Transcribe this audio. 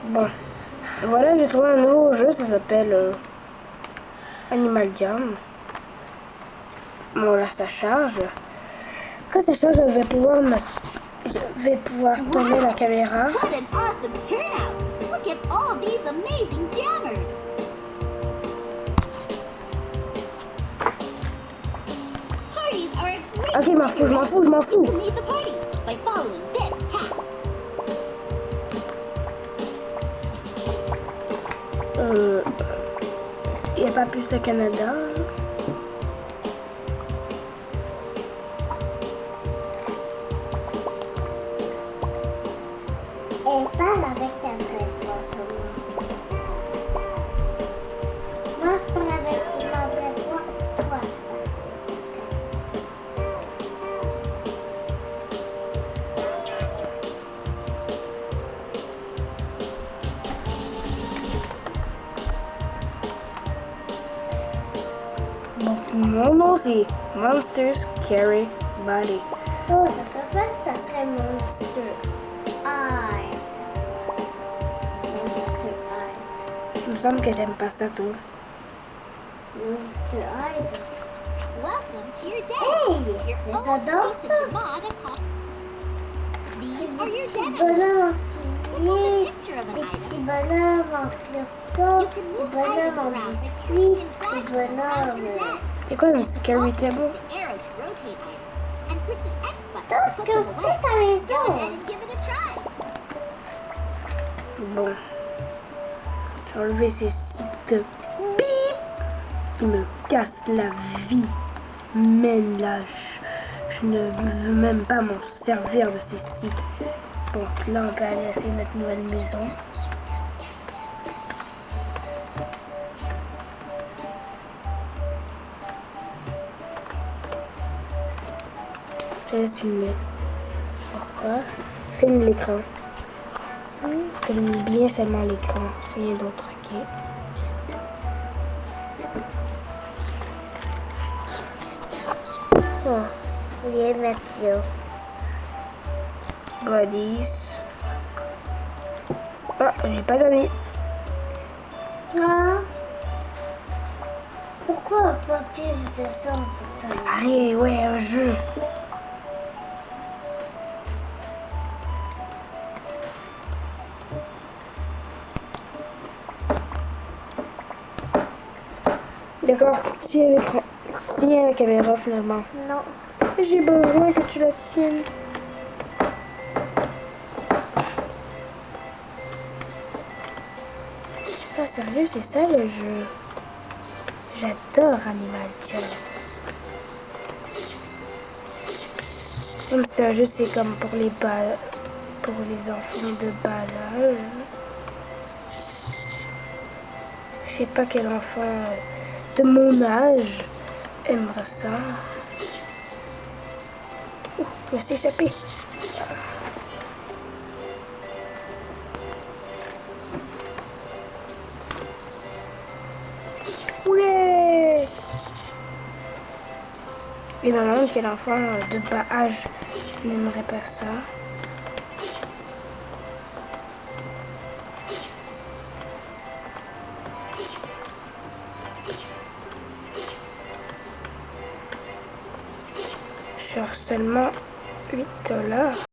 Bon, voilà, j'ai trouvé un nouveau jeu, ça s'appelle Animal Jam. Bon, là, ça charge. Quand ça charge, je vais pouvoir tourner la caméra. What an awesome turnout! Look at all these amazing jammers! Parties are a great Ok, je m'en fous. You can lead the party by following this path. Il n'y a pas plus de Canada. Et parle avec ta vraie voix, Thomas. Moi, je parle avec ma vraie voix, toi. Bon, mon nom c'est Monsters Carry Body. Oh, ça serait Monster Eye. Monster Eye. Il me semble que t'aimes pas ça, toi. Monster Eye. Welcome to your day. Hey, Your mais own j'adore piece ça. of mod and hop. These are your Des demos. bonhommes en Look souliers, at the picture of des an petits item. bonhommes en flirtant, You can des move bonhommes en items around by biscuits, clicking and des dragging them around your bonhommes. desk. C'est quoi le Scary Table? The arrow to rotate items and click the X button Toi, to tu put them construis away. ta Go maison. ahead and give it a try. Bon. J'ai enlevé ces sites bip qui me cassent la vie. Mais là, je ne veux même pas m'en servir de ces sites. Donc là, on peut aller essayer notre nouvelle maison. Je laisse filmer. Pourquoi? Filme l'écran. Filme bien seulement l'écran. Rien d'autre, ok. Oh, viens, Mathieu. Bodies. Ah, j'ai pas d'amis. Ah. Pourquoi pas plus de sens sur ta main? Allez, ouais, un jeu. D'accord, tiens l'écran. Tiens la caméra finalement. Non. J'ai besoin que tu la tiennes. Ah, sérieux, c'est ça le jeu. J'adore Animal Jam. Comme c'est un jeu, c'est comme pour les enfants de bas âge. Je sais pas quel enfant de mon âge aimerait ça. Ouh, il va s'échapper. Ouais. Et me demande quel enfant de bas âge n'aimerait pas ça. Sur seulement $8.